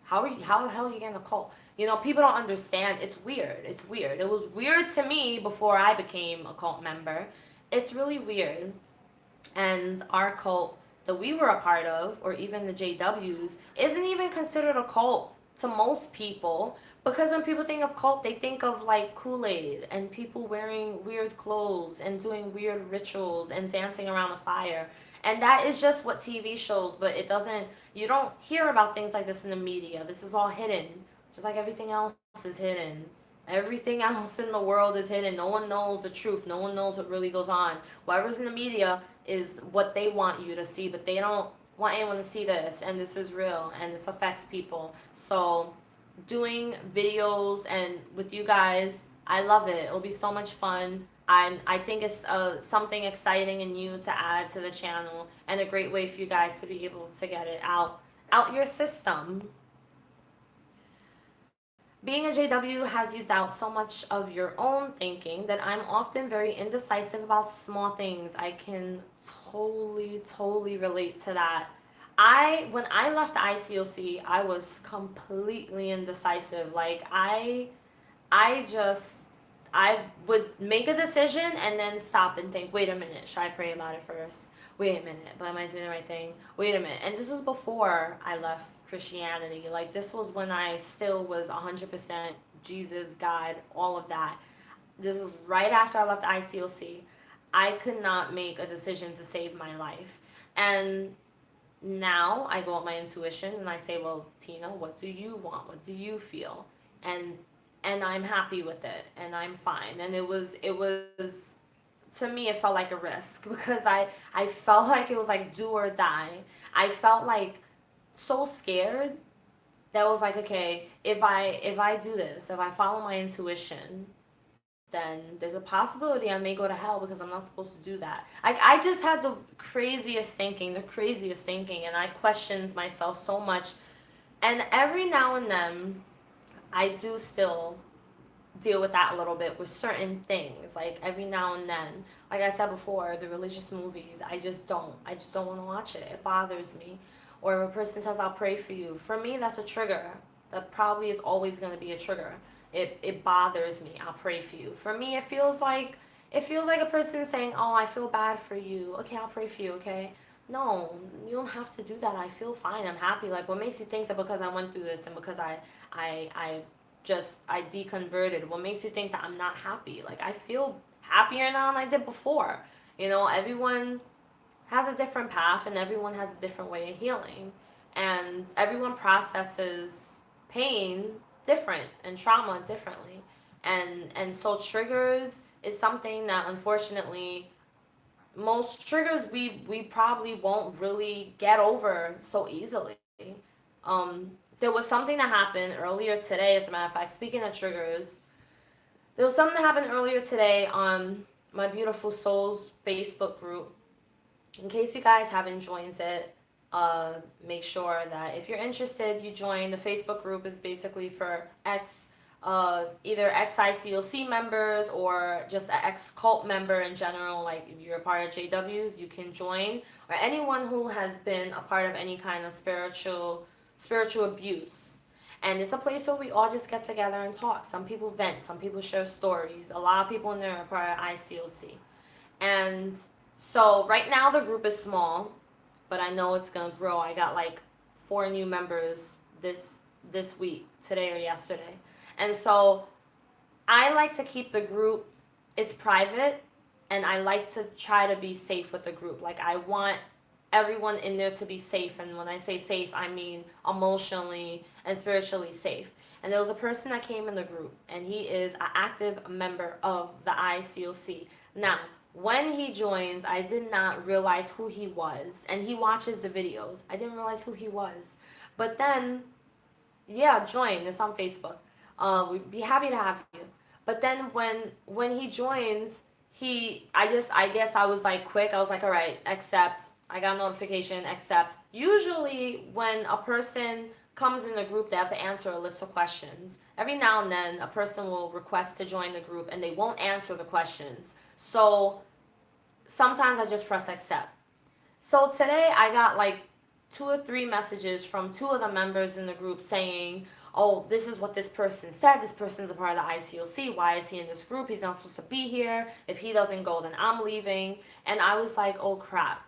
how the hell are you getting a cult? People don't understand. It's weird. It's weird. It was weird to me before I became a cult member. It's really weird. And our cult that we were a part of, or even the JWs, isn't even considered a cult to most people. Because when people think of cult, they think of like Kool-Aid and people wearing weird clothes and doing weird rituals and dancing around a fire. And that is just what TV shows, but you don't hear about things like this in the media. This is all hidden, just like everything else is hidden. Everything else in the world is hidden. No one knows the truth. No one knows what really goes on. Whatever's in the media is what they want you to see, but they don't want anyone to see this, and this is real, and this affects people. So doing videos and with you guys, I love it. It'll be so much fun. I think it's something exciting and new to add to the channel, and a great way for you guys to be able to get it out your system. Being a JW has you doubt so much of your own thinking that I'm often very indecisive about small things. I can totally relate to that. When I left the ICOC, I was completely indecisive. Like, I would make a decision and then stop and think, wait a minute, should I pray about it first? Wait a minute, but am I doing the right thing? Wait a minute. And this was before I left Christianity. Like, this was when I still was 100% Jesus, God, all of that. This was right after I left ICOC. I could not make a decision to save my life. And now I go with my intuition and I say, well, Tina, what do you want? What do you feel? And I'm happy with it, and I'm fine. And it was to me, it felt like a risk because I felt like it was like do or die. I felt like so scared that was like, okay, if I do this, if I follow my intuition, then there's a possibility I may go to hell because I'm not supposed to do that. I just had the craziest thinking, and I questioned myself so much. And every now and then, I do still deal with that a little bit with certain things. Like, every now and then, like I said before, the religious movies, I just don't want to watch it. It bothers me. Or if a person says, I'll pray for you, for me, that's a trigger. That probably is always going to be a trigger. It bothers me. I'll pray for you. For me, it feels like a person saying, oh, I feel bad for you. Okay, I'll pray for you, okay? No, you don't have to do that. I feel fine. I'm happy. Like, what makes you think that because I went through this and because I I deconverted? What makes you think that I'm not happy? Like, I feel happier now than I did before. You know, everyone has a different path and everyone has a different way of healing. And everyone processes pain different and trauma differently. And so triggers is something that unfortunately most triggers we probably won't really get over so easily. There was something that happened earlier today, as a matter of fact, speaking of triggers, there was something that happened earlier today on my Beautiful Souls Facebook group. In case you guys haven't joined it, make sure that if you're interested, you join. The Facebook group is basically for either ex-ICOC members or just an ex-cult member in general. Like if you're a part of JWs, you can join, or anyone who has been a part of any kind of spiritual abuse. And it's a place where we all just get together and talk. Some people vent, some people share stories. A lot of people in there are part of ICOC. And so right now the group is small, but I know it's gonna grow. I got like 4 new members this week, today or yesterday. And so I like to keep the group, it's private, and I like to try to be safe with the group. Like I want everyone in there to be safe, and when I say safe, I mean emotionally and spiritually safe. And there was a person that came in the group, and he is an active member of the ICOC. Now, when he joins, I did not realize who he was, and he watches the videos. I didn't realize who he was. But then, yeah, join. It's on Facebook. We'd be happy to have you. But then when he joins, I guess I was like quick. I was like, all right, accept. I got a notification, accept. Usually when a person comes in the group, they have to answer a list of questions. Every now and then, a person will request to join the group, and they won't answer the questions. So sometimes I just press accept. So today I got like 2 or 3 messages from 2 of the members in the group saying, oh, this is what this person said. This person's a part of the ICOC. Why is he in this group? He's not supposed to be here. If he doesn't go, then I'm leaving. And I was like, oh crap.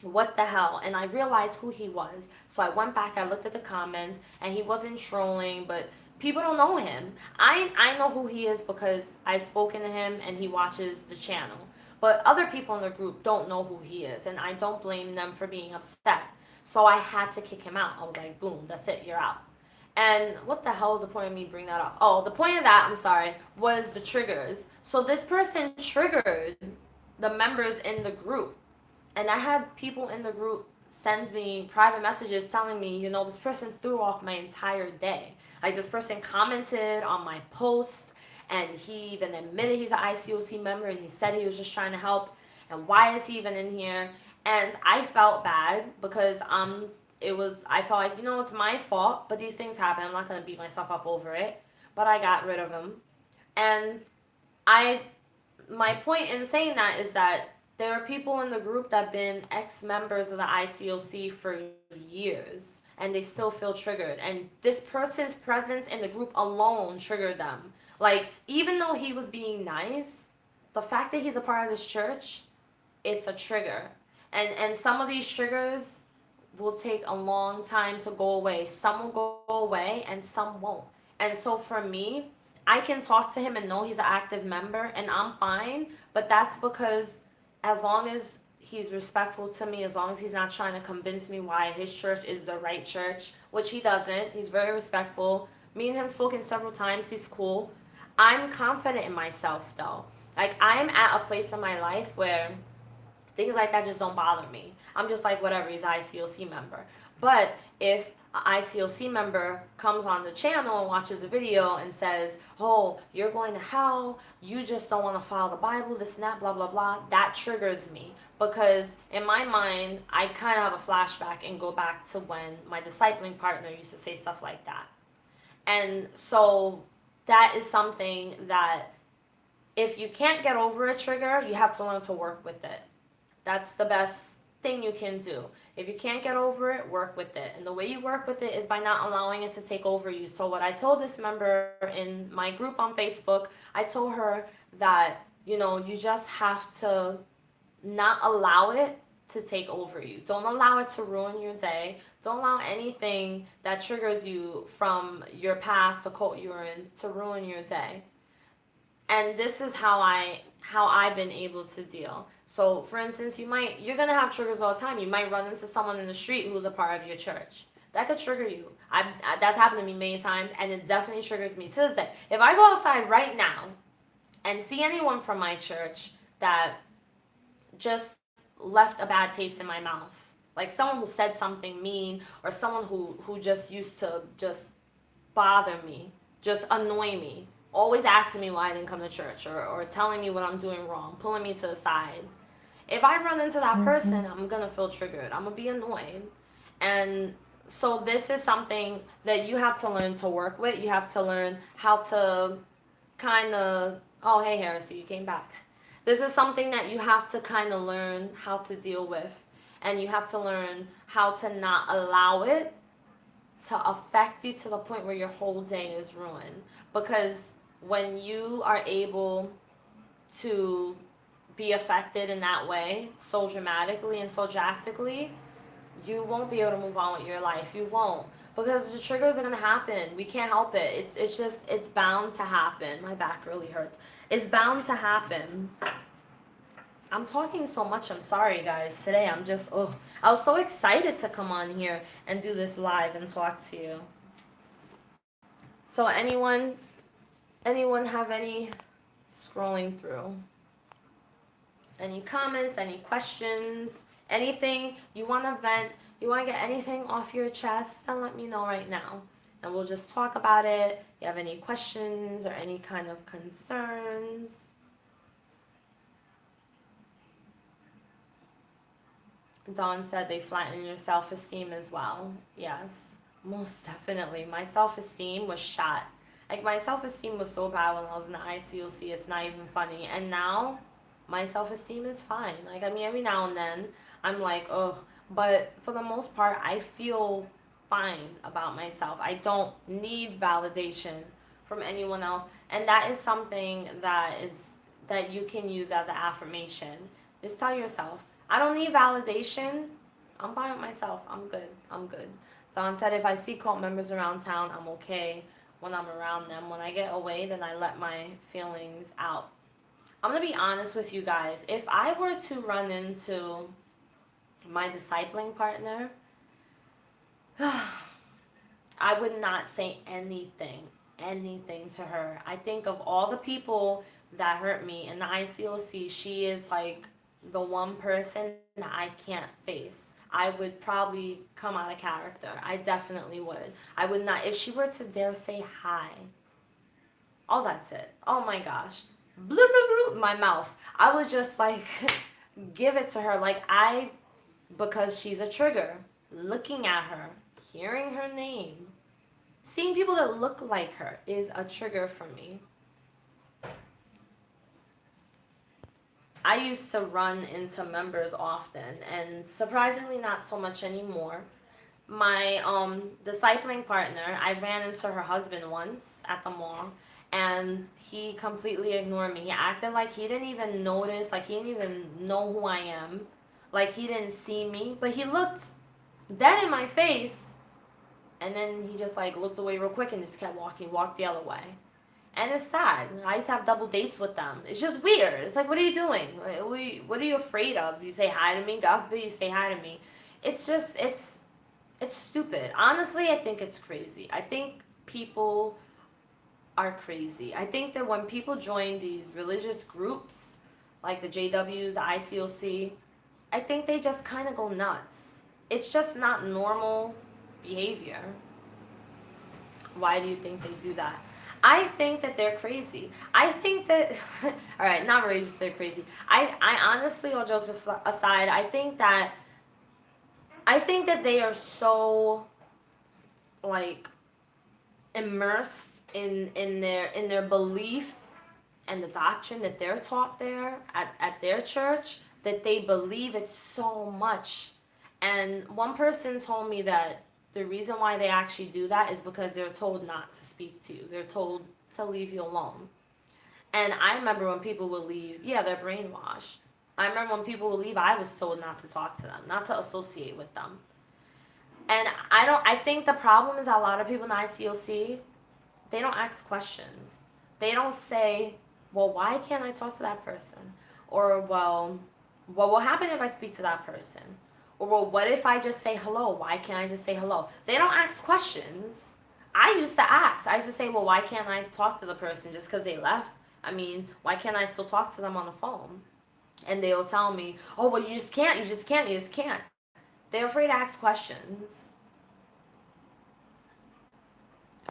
What the hell? And I realized who he was. So I went back, I looked at the comments, and he wasn't trolling, but people don't know him. I know who he is because I've spoken to him and he watches the channel. But other people in the group don't know who he is, and I don't blame them for being upset. So I had to kick him out. I was like, boom, that's it, you're out. And what the hell is the point of me bringing that up? Oh, the point of that, I'm sorry, was the triggers. So this person triggered the members in the group. And I had people in the group send me private messages telling me, you know, this person threw off my entire day. Like this person commented on my post, and he even admitted he's an ICOC member, and he said he was just trying to help. And why is he even in here? And I felt bad because I felt like, you know, it's my fault, but these things happen. I'm not going to beat myself up over it. But I got rid of him. And my point in saying that is that there are people in the group that have been ex-members of the ICOC for years, and they still feel triggered. And this person's presence in the group alone triggered them. Like, even though he was being nice, the fact that he's a part of this church, it's a trigger. And some of these triggers will take a long time to go away. Some will go away and some won't. And so for me, I can talk to him and know he's an active member, and I'm fine, but that's because as long as he's respectful to me, as long as he's not trying to convince me why his church is the right church, which he doesn't. He's very respectful. Me and him spoken several times. He's cool. I'm confident in myself, though. Like, I'm at a place in my life where things like that just don't bother me. I'm just like, whatever, he's an ICOC member. But if an ICOC member comes on the channel and watches a video and says, oh, you're going to hell, you just don't want to follow the Bible, this and that, blah, blah, blah, that triggers me. Because in my mind, I kind of have a flashback and go back to when my discipling partner used to say stuff like that. And so that is something that if you can't get over a trigger, you have to learn to work with it. That's the best thing you can do. If you can't get over it, work with it. And the way you work with it is by not allowing it to take over you. So what I told this member in my group on Facebook, I told her that, you know, you just have to not allow it to take over you. Don't allow it to ruin your day. Don't allow anything that triggers you from your past, the cult you're in, to ruin your day. And this is how I've been able to deal. So for instance, you're gonna have triggers all the time. You might run into someone in the street who's a part of your church. That could trigger you. That's happened to me many times, and it definitely triggers me to this day. If I go outside right now and see anyone from my church that just left a bad taste in my mouth, like someone who said something mean, or someone who just used to just bother me, just annoy me, always asking me why I didn't come to church, or telling me what I'm doing wrong, pulling me to the side. If I run into that person, I'm gonna feel triggered. I'm gonna be annoyed. And so this is something that you have to learn to work with. You have to learn how to kind of, oh, hey, Heresy, you came back. This is something that you have to kind of learn how to deal with. And you have to learn how to not allow it to affect you to the point where your whole day is ruined. Because when you are able to be affected in that way so dramatically and so drastically, you won't be able to move on with your life. You won't. Because the triggers are going to happen. We can't help it. It's bound to happen. My back really hurts. It's bound to happen. I'm talking so much. I'm sorry, guys. Today I'm just, I was so excited to come on here and do this live and talk to you. So anyone have any, scrolling through, any comments, any questions, anything you want to vent, you want to get anything off your chest, then let me know right now. And we'll just talk about it. If you have any questions or any kind of concerns. Dawn said they flatten your self-esteem as well. Yes, most definitely. My self-esteem was shot. Like, my self-esteem was so bad when I was in the ICOC, it's not even funny. And now, my self-esteem is fine. Like, I mean, every now and then, I'm like, oh. But for the most part, I feel fine about myself. I don't need validation from anyone else. And that is something that you can use as an affirmation. Just tell yourself, I don't need validation. I'm fine with myself. I'm good. Dawn said, if I see cult members around town, I'm okay when I'm around them. When I get away, then I let my feelings out. I'm going to be honest with you guys. If I were to run into my discipling partner, I would not say anything to her. I think of all the people that hurt me in the ICOC, she is like the one person that I can't face. I would probably come out of character. I definitely would. I would not. If she were to dare say hi, oh, that's it. Oh my gosh. Bloop, bloop, bloop, my mouth. I would just like give it to her. Like, because she's a trigger. Looking at her, hearing her name, seeing people that look like her is a trigger for me. I used to run into members often, and surprisingly not so much anymore. My discipling partner, I ran into her husband once at the mall, and he completely ignored me. He acted like he didn't even notice, like he didn't even know who I am, like he didn't see me, but he looked dead in my face, and then he just like looked away real quick and just kept walked the other way. And it's sad. I used to have double dates with them. It's just weird. It's like, what are you doing? What are you afraid of? You say hi to me, God forbid you say hi to me. It's just, it's stupid. Honestly, I think it's crazy. I think people are crazy. I think that when people join these religious groups, like the JWs, the ICOC, I think they just kind of go nuts. It's just not normal behavior. Why do you think they do that? I think that they're crazy. I think that, all right, not really just they're crazy. I honestly, all jokes aside, I think that they are so, like, immersed in their belief and the doctrine that they're taught there at their church, that they believe it so much. And one person told me that the reason why they actually do that is because they're told not to speak to you. They're told to leave you alone. And I remember when people would leave, yeah, they're brainwashed. I remember when people would leave, I was told not to talk to them, not to associate with them. And I think the problem is a lot of people in ICOC, they don't ask questions. They don't say, well, why can't I talk to that person? Or, well, what will happen if I speak to that person? Or, well, what if I just say hello? Why can't I just say hello? They don't ask questions. I used to ask. I used to say, well, why can't I talk to the person just because they left? I mean, why can't I still talk to them on the phone? And they'll tell me, oh, well, you just can't, you just can't, you just can't. They're afraid to ask questions.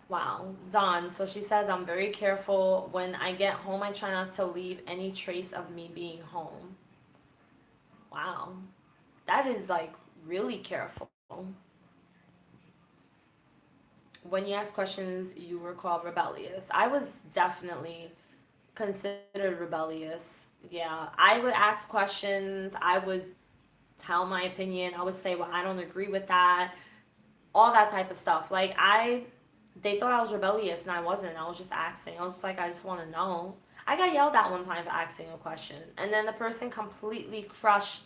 Wow, Dawn. So she says, I'm very careful. When I get home, I try not to leave any trace of me being home. Wow. That is like really careful. When you ask questions, you were called rebellious. I was definitely considered rebellious. Yeah, I would ask questions. I would tell my opinion. I would say, well, I don't agree with that. All that type of stuff. Like, they thought I was rebellious and I wasn't. I was just asking. I was just like, I just want to know. I got yelled at one time for asking a question. And then the person completely crushed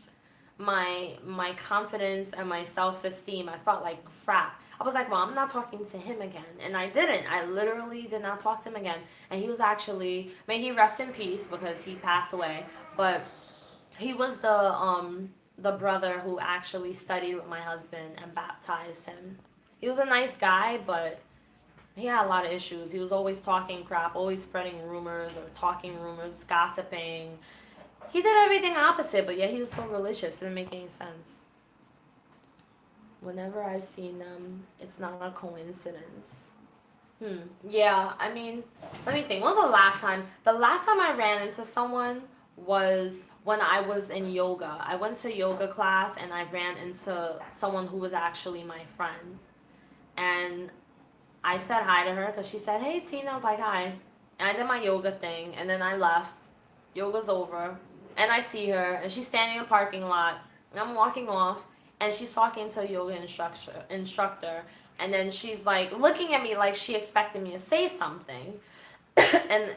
my confidence and my self-esteem. I felt like crap. I was like, well, I'm not talking to him again. And I didn't. I literally did not talk to him again. And he was actually, may he rest in peace because he passed away. But he was the brother who actually studied with my husband and baptized him. He was a nice guy, but he had a lot of issues. He was always talking crap, always spreading rumors or talking rumors, gossiping. He did everything opposite, but yet he was so religious. It didn't make any sense. Whenever I've seen them, it's not a coincidence. Yeah, I mean, let me think. When was the last time? The last time I ran into someone was when I was in yoga. I went to yoga class and I ran into someone who was actually my friend. And I said hi to her because she said, hey, Tina. I was like, hi. And I did my yoga thing and then I left. Yoga's over. And I see her and she's standing in a parking lot. And I'm walking off and she's talking to a yoga instructor. And then she's like looking at me like she expected me to say something. And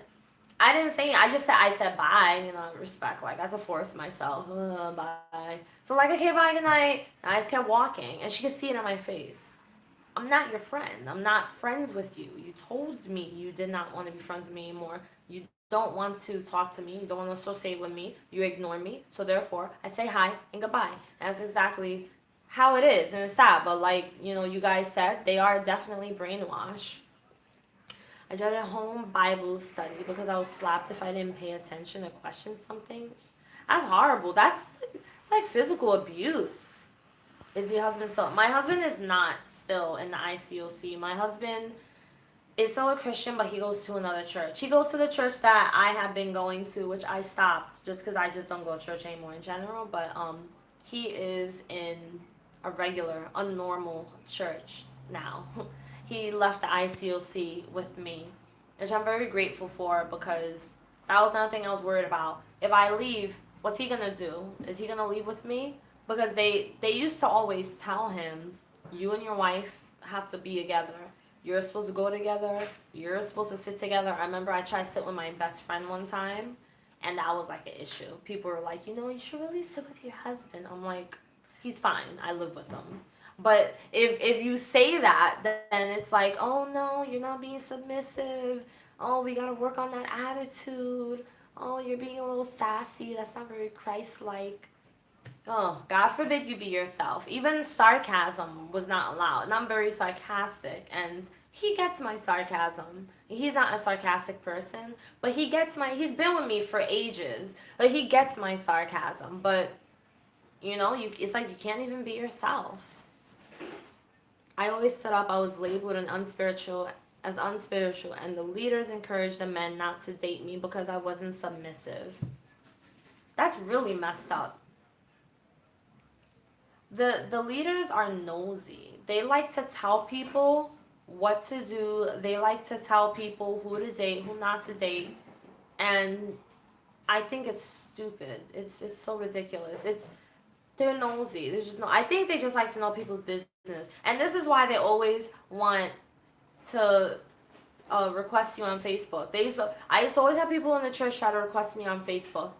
I didn't say it. I said bye, respect. Like, I had to force myself. Bye. So like, okay, bye, good night. And I just kept walking. And she could see it on my face. I'm not your friend. I'm not friends with you. You told me you did not want to be friends with me anymore. You don't want to talk to me. You don't want to associate with me. You ignore me. So therefore, I say hi and goodbye. And that's exactly how it is. And it's sad. But like, you guys said, they are definitely brainwashed. I did a home Bible study because I was slapped if I didn't pay attention or question something. That's horrible. It's like physical abuse. Is your husband still? My husband is not still in the ICOC. My husband is still a Christian, but he goes to another church. He goes to the church that I have been going to, which I stopped just because I just don't go to church anymore in general. But he is in a normal church now. He left the ICOC with me, which I'm very grateful for because that was another thing I was worried about. If I leave, what's he gonna do? Is he gonna leave with me? Because they used to always tell him, you and your wife have to be together. You're supposed to go together. You're supposed to sit together. I remember I tried to sit with my best friend one time, and that was like an issue. People were like, you should really sit with your husband. I'm like, he's fine. I live with him. But if you say that, then it's like, oh no, you're not being submissive. Oh, we gotta work on that attitude. Oh, you're being a little sassy. That's not very Christ-like. Oh, God forbid you be yourself. Even sarcasm was not allowed. And I'm very sarcastic, and he gets my sarcasm. He's not a sarcastic person, but he's been with me for ages. But he gets my sarcasm. But, it's like you can't even be yourself. I always stood up. I was labeled unspiritual, and the leaders encouraged the men not to date me because I wasn't submissive. That's really messed up. The leaders are nosy. They like to tell people what to do. They like to tell people who to date, who not to date, and I think it's stupid. It's so ridiculous. They're nosy. I think they just like to know people's business. And this is why they always want to request you on Facebook. I used to always have people in the church try to request me on Facebook.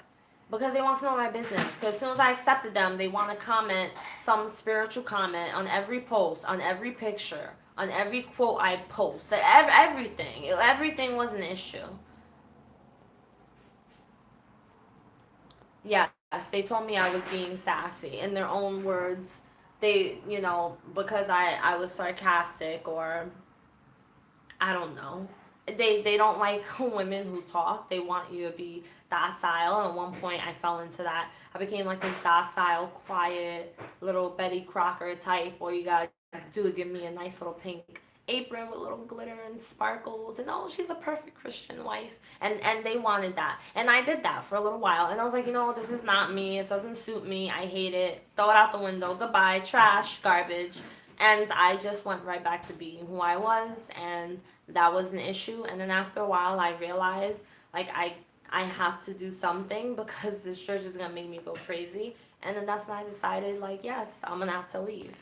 Because they want to know my business. Because as soon as I accepted them, they want to comment some spiritual comment on every post, on every picture, on every quote I post. Everything. Everything was an issue. Yes, they told me I was being sassy. In their own words, they, because I was sarcastic, or I don't know. They don't like women who talk. They want you to be docile. And at one point, I fell into that. I became like this docile, quiet, little Betty Crocker type. All you gotta do is give me a nice little pink apron with little glitter and sparkles, and oh, she's a perfect Christian wife. And they wanted that. And I did that for a little while. And I was like, this is not me. It doesn't suit me. I hate it. Throw it out the window. Goodbye. Trash. Garbage. And I just went right back to being who I was, and that was an issue. And then after a while, I realized, like, I have to do something because this church is going to make me go crazy. And then that's when I decided, like, yes, I'm going to have to leave.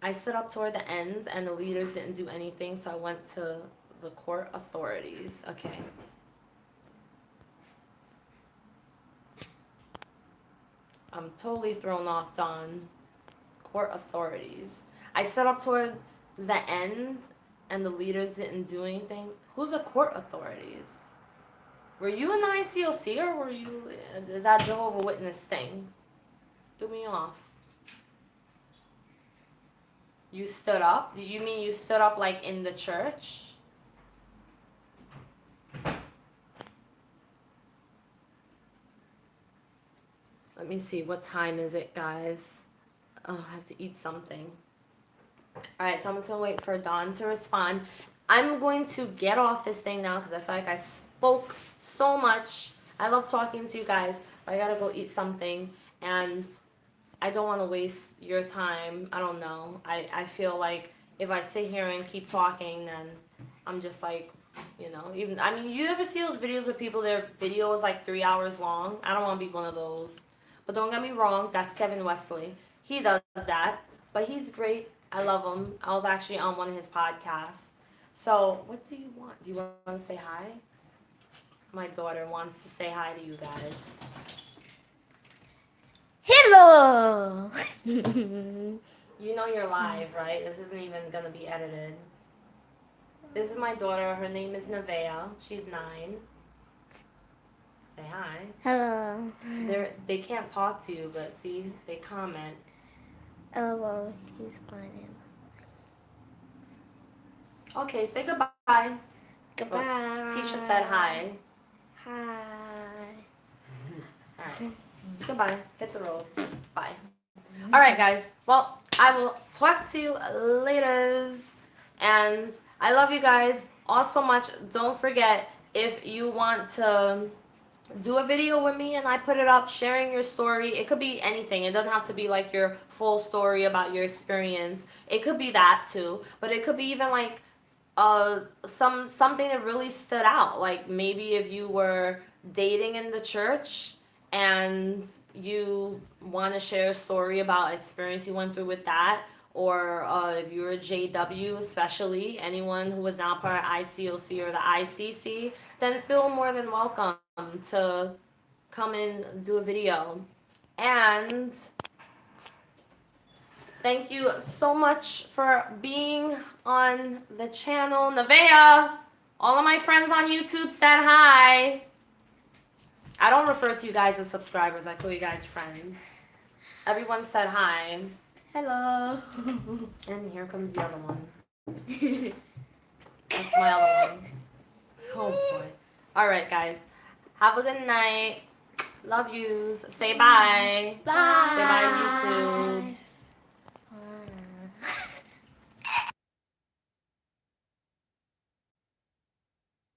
I stood up toward the end, and the leaders didn't do anything, so I went to the court authorities. Okay. I'm totally thrown off, Dawn. Court authorities. I set up toward the end, and the leaders didn't do anything. Who's the court authorities? Were you in the ICOC, or were you? Is that Jehovah's Witness thing? Threw me off. You stood up? You mean you stood up like in the church? Let me see. What time is it, guys? Oh, I have to eat something. Alright, so I'm just going to wait for Dawn to respond. I'm going to get off this thing now because I feel like I spoke so much. I love talking to you guys, but I got to go eat something. And I don't want to waste your time. I don't know. I feel like if I sit here and keep talking, then I'm just like, even, I mean, you ever see those videos of people, their video is like 3 hours long? I don't want to be one of those. But don't get me wrong, that's Kevin Wesley. He does that, but he's great. I love him. I was actually on one of his podcasts. So, what do you want? Do you want to say hi? My daughter wants to say hi to you guys. Hello! You know you're live, right? This isn't even going to be edited. This is my daughter. Her name is Nevaeh. She's 9. Say hi. Hello. They can't talk to you, but see, they comment. Oh, well, he's fine. Okay, say goodbye. Goodbye. Oh, Tisha said hi. Hi. All right. Goodbye. Hit the road. Bye. All right, guys. Well, I will talk to you later. And I love you guys all so much. Don't forget, if you want to do a video with me and I put it up sharing your story, it could be anything. It doesn't have to be like your full story about your experience. It could be that too, but it could be even like something that really stood out. Like maybe if you were dating in the church and you want to share a story about experience you went through with that, or if you're a JW, especially anyone who is now part of ICOC or the ICC, then feel more than welcome to come in and do a video. And thank you so much for being on the channel. Nevaeh, all of my friends on YouTube said hi. I don't refer to you guys as subscribers. I call you guys friends. Everyone said hi. Hello. And here comes the other one. That's my other one. Oh boy. Alright, guys. Have a good night. Love yous. Say bye. Bye. Say bye, YouTube.